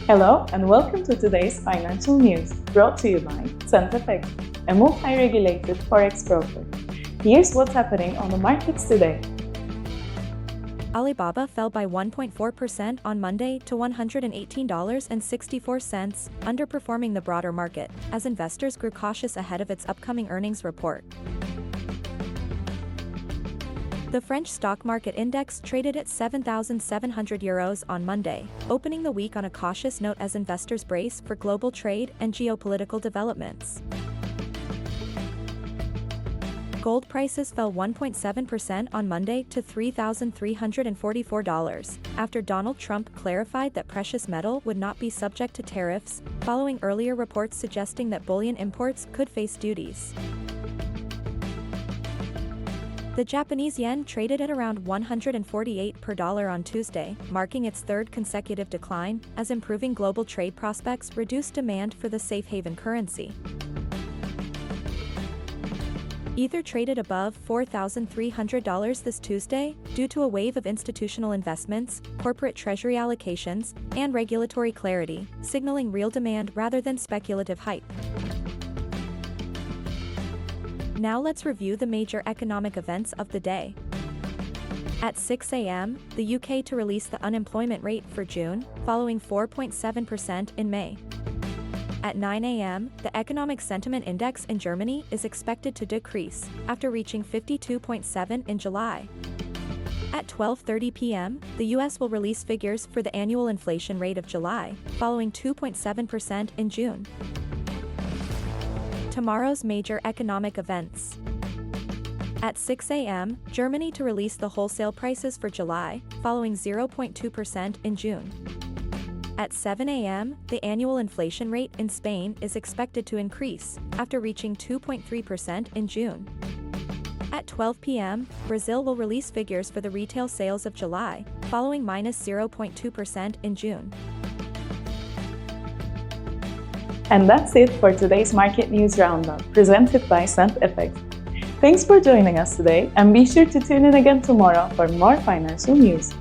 Hello and welcome to today's financial news, brought to you by Forex, a multi-regulated Forex broker. Here's what's happening on the markets today. Alibaba fell by 1.4% on Monday to $118.64, underperforming the broader market, as investors grew cautious ahead of its upcoming earnings report. The French stock market index traded at €7,700 on Monday, opening the week on a cautious note as investors brace for global trade and geopolitical developments. Gold prices fell 1.7% on Monday to $3,344, after Donald Trump clarified that precious metal would not be subject to tariffs, following earlier reports suggesting that bullion imports could face duties. The Japanese yen traded at around 148 per dollar on Tuesday, marking its third consecutive decline, as improving global trade prospects reduced demand for the safe haven currency. Ether traded above $4,300 this Tuesday, due to a wave of institutional investments, corporate treasury allocations, and regulatory clarity, signaling real demand rather than speculative hype. Now let's review the major economic events of the day. At 6 a.m., the UK to release the unemployment rate for June, following 4.7% in May. At 9 a.m., the Economic Sentiment Index in Germany is expected to decrease, after reaching 52.7 in July. At 12:30 p.m., the U.S. will release figures for the annual inflation rate of July, following 2.7% in June. Tomorrow's major economic events. At 6 a.m., Germany to release the wholesale prices for July, following 0.2% in June. At 7 a.m., the annual inflation rate in Spain is expected to increase, after reaching 2.3% in June. At 12 p.m., Brazil will release figures for the retail sales of July, following -0.2% in June. And that's it for today's Market News Roundup, presented by Forex. Thanks for joining us today, and be sure to tune in again tomorrow for more financial news.